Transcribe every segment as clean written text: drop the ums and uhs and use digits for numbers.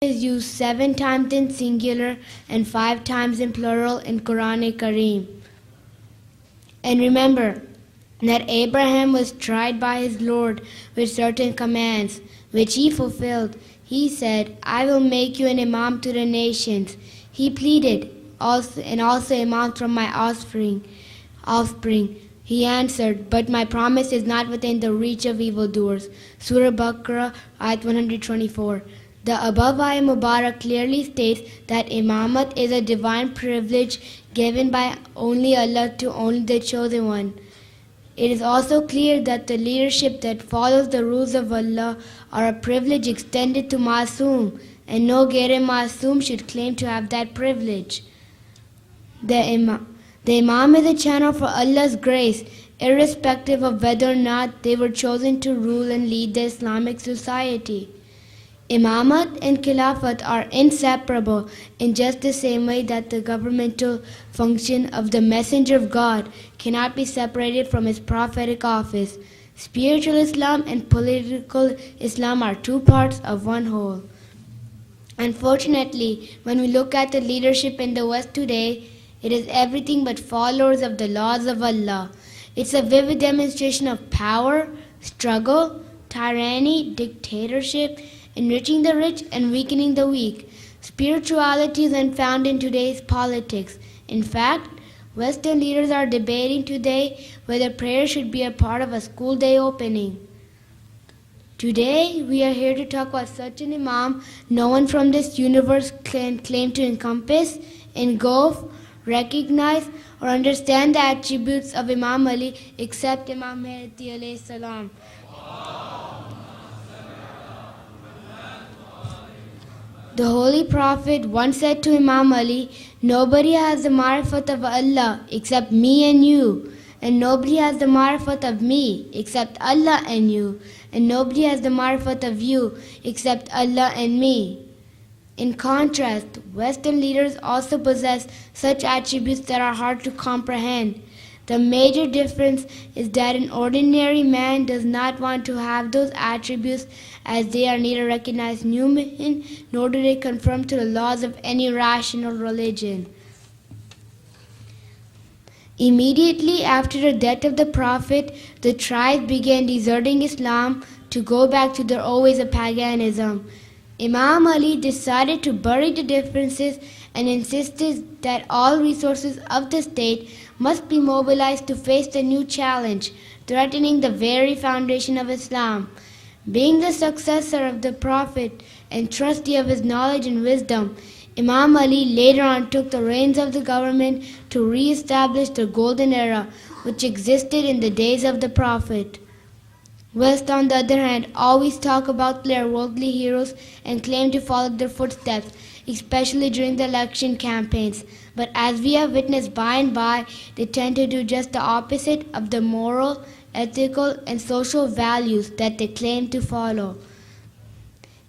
is used 7 times in singular and 5 times in plural in Quran Kareem. And remember that Abraham was tried by his Lord with certain commands, which he fulfilled. He said, I will make you an imam to the nations. He pleaded, also imam from my offspring. He answered, but my promise is not within the reach of evildoers. Surah Baqarah, ayat 124. The above ayah Mubarak clearly states that imamat is a divine privilege given by only Allah to only the chosen one. It is also clear that the leadership that follows the rules of Allah are a privilege extended to Masoom, and no Ghair Masoom should claim to have that privilege. The Imam is a channel for Allah's grace, irrespective of whether or not they were chosen to rule and lead the Islamic society. Imamat and Khilafat are inseparable in just the same way that the governmental function of the Messenger of God cannot be separated from his prophetic office. Spiritual Islam and political Islam are 2 parts of one whole. Unfortunately, when we look at the leadership in the West today, it is everything but followers of the laws of Allah. It's a vivid demonstration of power, struggle, tyranny, dictatorship, enriching the rich and weakening the weak. Spirituality is unfound in today's politics. In fact, Western leaders are debating today whether prayer should be a part of a school day opening. Today, we are here to talk about such an imam no one from this universe can claim to encompass, engulf, recognize, or understand the attributes of Imam Ali except Imam Mahdi alayhi salam. The Holy Prophet once said to Imam Ali, nobody has the marifat of Allah except me and you, and nobody has the marifat of me except Allah and you, and nobody has the marifat of you except Allah and me. In contrast, Western leaders also possess such attributes that are hard to comprehend. The major difference is that an ordinary man does not want to have those attributes, as they are neither recognized human nor do they conform to the laws of any rational religion. Immediately after the death of the Prophet, the tribes began deserting Islam to go back to their old ways of paganism. Imam Ali decided to bury the differences and insisted that all resources of the state must be mobilized to face the new challenge, threatening the very foundation of Islam. Being the successor of the Prophet and trustee of his knowledge and wisdom, Imam Ali later on took the reins of the government to re-establish the golden era which existed in the days of the Prophet. West, on the other hand, always talk about their worldly heroes and claim to follow their footsteps, especially during the election campaigns. But as we have witnessed by and by, they tend to do just the opposite of the moral, ethical, and social values that they claim to follow.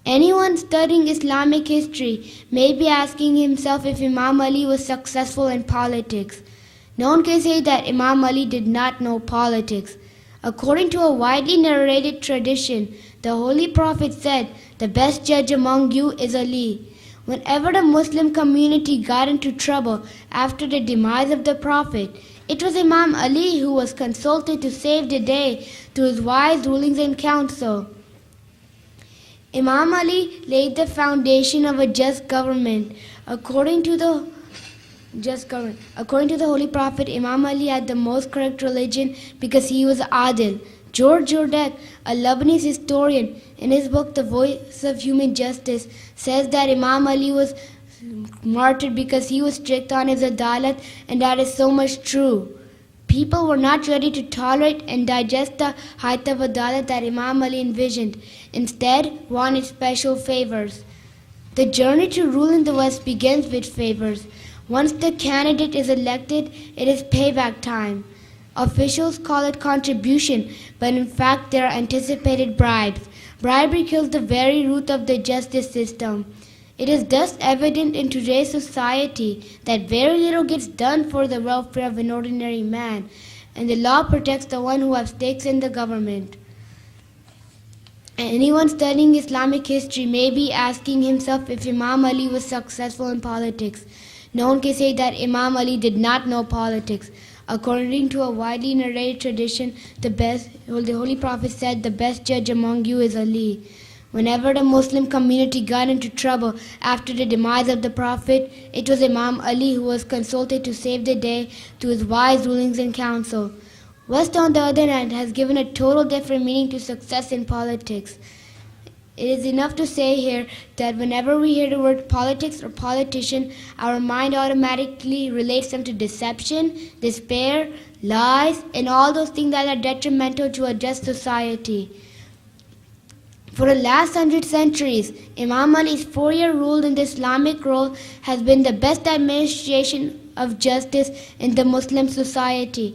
Anyone studying Islamic history may be asking himself if Imam Ali was successful in politics. No one can say that Imam Ali did not know politics. According to a widely narrated tradition, the Holy Prophet said, "The best judge among you is Ali." Whenever the Muslim community got into trouble after the demise of the Prophet, it was Imam Ali who was consulted to save the day through his wise rulings and counsel. Imam Ali laid the foundation of a just government. According to the Holy Prophet, Imam Ali had the most correct religion because he was Adil. George Jordek, a Lebanese historian, in his book The Voice of Human Justice, says that Imam Ali was martyred because he was strict on his adalat, and that is so much true. People were not ready to tolerate and digest the height of adalat that Imam Ali envisioned. Instead, wanted special favors. The journey to rule in the West begins with favors. Once the candidate is elected, it is payback time. Officials call it contribution, but in fact they are anticipated bribes. Bribery kills the very root of the justice system. It is thus evident in today's society that very little gets done for the welfare of an ordinary man, and the law protects the one who has stakes in the government. Anyone studying Islamic history may be asking himself if Imam Ali was successful in politics. No one can say that Imam Ali did not know politics. According to a widely narrated tradition, the Holy Prophet said, "The best judge among you is Ali." Whenever the Muslim community got into trouble after the demise of the Prophet, it was Imam Ali who was consulted to save the day through his wise rulings and counsel. West, on the other hand, has given a total different meaning to success in politics. It is enough to say here that whenever we hear the word politics or politician, our mind automatically relates them to deception, despair, lies, and all those things that are detrimental to a just society. For the last 100 centuries, Imam Ali's 4-year rule in the Islamic role has been the best administration of justice in the Muslim society.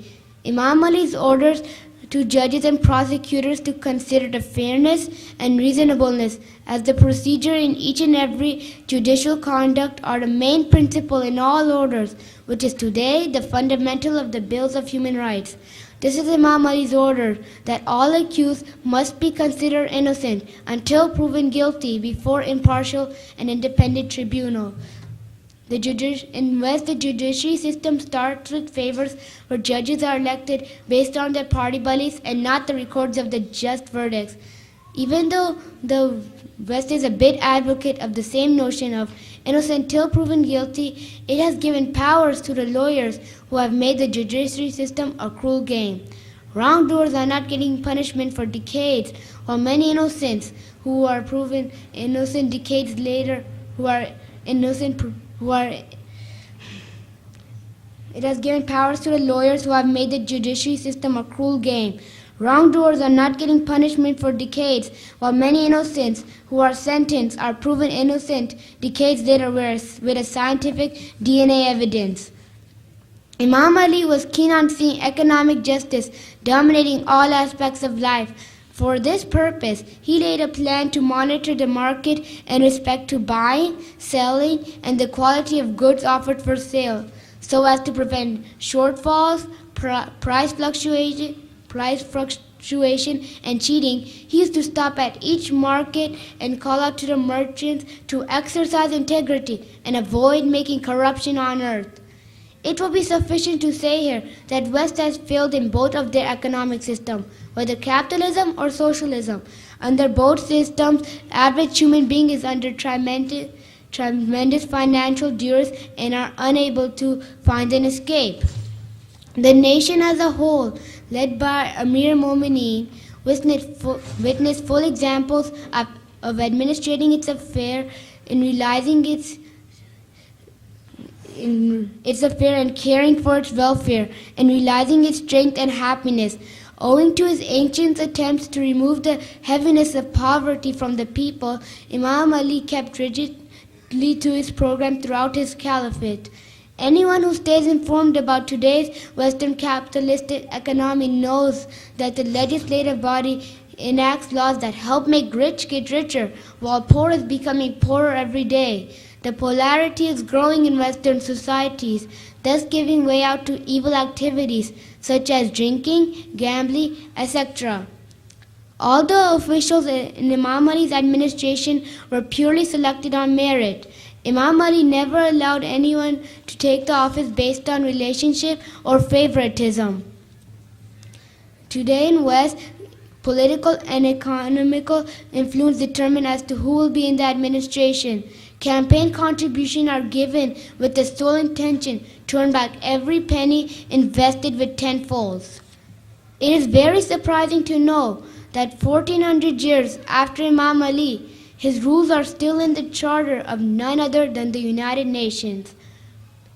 Imam Ali's orders to judges and prosecutors to consider the fairness and reasonableness as the procedure in each and every judicial conduct are the main principle in all orders, which is today the fundamental of the bills of human rights. This is Imam Ali's order that all accused must be considered innocent until proven guilty before impartial and independent tribunal. In West, the judiciary system starts with favors where judges are elected based on their party beliefs and not the records of the just verdicts. Even though the West is a bit advocate of the same notion of innocent till proven guilty, it has given powers to the lawyers who have made the judiciary system a cruel game. Wrongdoers are not getting punishment for decades, while many innocents who are proven innocent decades later, it has given powers to the lawyers who have made the judiciary system a cruel game. Wrongdoers are not getting punishment for decades, while many innocents who are sentenced are proven innocent decades later with a scientific DNA evidence. Imam Ali was keen on seeing economic justice dominating all aspects of life. For this purpose, he laid a plan to monitor the market in respect to buying, selling, and the quality of goods offered for sale, so as to prevent shortfalls, price fluctuation, and cheating. He used to stop at each market and call out to the merchants to exercise integrity and avoid making corruption on earth. It will be sufficient to say here that West has failed in both of their economic system, whether capitalism or socialism. Under both systems, average human being is under tremendous financial duress and are unable to find an escape. The nation as a whole, led by Amir Momineen, witnessed full examples of administrating its affair in realizing its affair and caring for its welfare, and realizing its strength and happiness. Owing to his ancient attempts to remove the heaviness of poverty from the people, Imam Ali kept rigidly to his program throughout his caliphate. Anyone who stays informed about today's Western capitalistic economy knows that the legislative body enacts laws that help make rich get richer, while poor is becoming poorer every day. The polarity is growing in Western societies, thus giving way out to evil activities such as drinking, gambling, etc. Although officials in Imam Ali's administration were purely selected on merit, Imam Ali never allowed anyone to take the office based on relationship or favoritism. Today in West, political and economical influence determine as to who will be in the administration. Campaign contributions are given with the sole intention to earn back every penny invested with tenfolds. It is very surprising to know that 1400 years after Imam Ali, his rules are still in the charter of none other than the United Nations.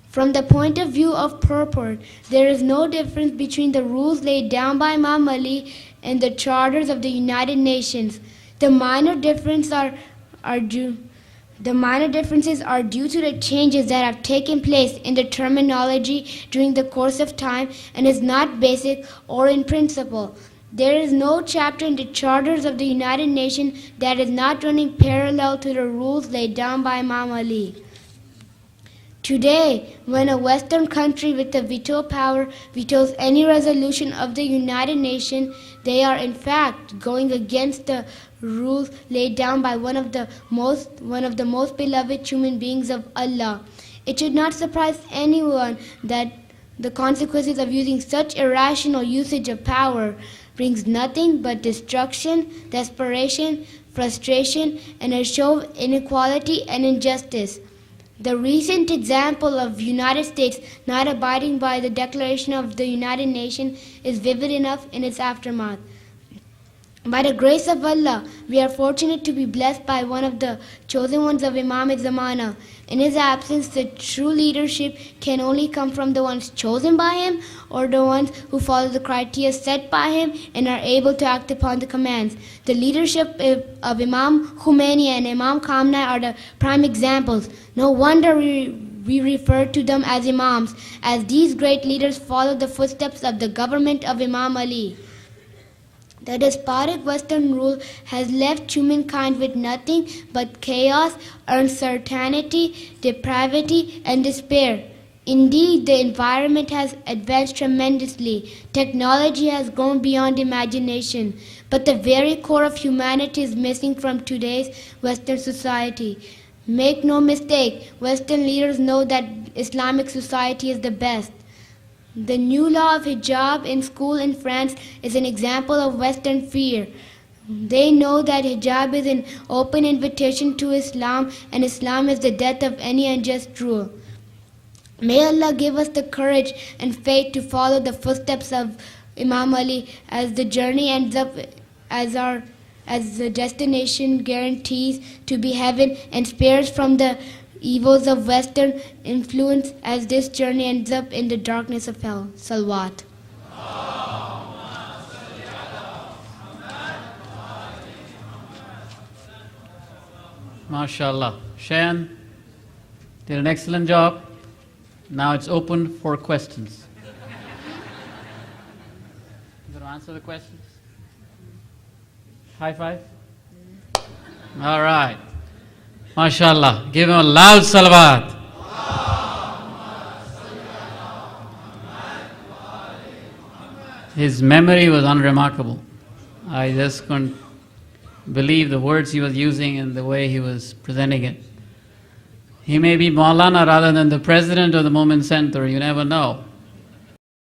From the point of view of purport, there is no difference between the rules laid down by Imam Ali and the charters of the United Nations. The minor differences are due to the changes that have taken place in the terminology during the course of time and is not basic or in principle. There is no chapter in the charters of the United Nations that is not running parallel to the rules laid down by Imam Ali. Today, when a Western country with a veto power vetoes any resolution of the United Nations, they are in fact going against the rules laid down by one of the most beloved human beings of Allah. It should not surprise anyone that the consequences of using such irrational usage of power brings nothing but destruction, desperation, frustration, and a show of inequality and injustice. The recent example of United States not abiding by the Declaration of the United Nations is vivid enough in its aftermath. By the grace of Allah, we are fortunate to be blessed by one of the chosen ones of Imam Zamana. In his absence, the true leadership can only come from the ones chosen by him or the ones who follow the criteria set by him and are able to act upon the commands. The leadership of Imam Khomeini and Imam Khamenei are the prime examples. No wonder we refer to them as Imams, as these great leaders follow the footsteps of the government of Imam Ali. The despotic Western rule has left humankind with nothing but chaos, uncertainty, depravity, and despair. Indeed, the environment has advanced tremendously. Technology has gone beyond imagination. But the very core of humanity is missing from today's Western society. Make no mistake, Western leaders know that Islamic society is the best. The new law of hijab in school in France is an example of Western fear. They know that hijab is an open invitation to Islam, and Islam is the death of any unjust rule. May Allah give us the courage and faith to follow the footsteps of Imam Ali as the journey ends up as the destination guarantees to be heaven, and spares from the evils of Western influence as this journey ends up in the darkness of hell. Salawat. MashaAllah. Shayan did an excellent job. Now it's open for questions. You going to answer the questions? High five? All right. MashaAllah. Give him a loud salawat. His memory was unremarkable. I just couldn't believe the words he was using and the way he was presenting it. He may be Maulana rather than the president of the Moment Center, you never know.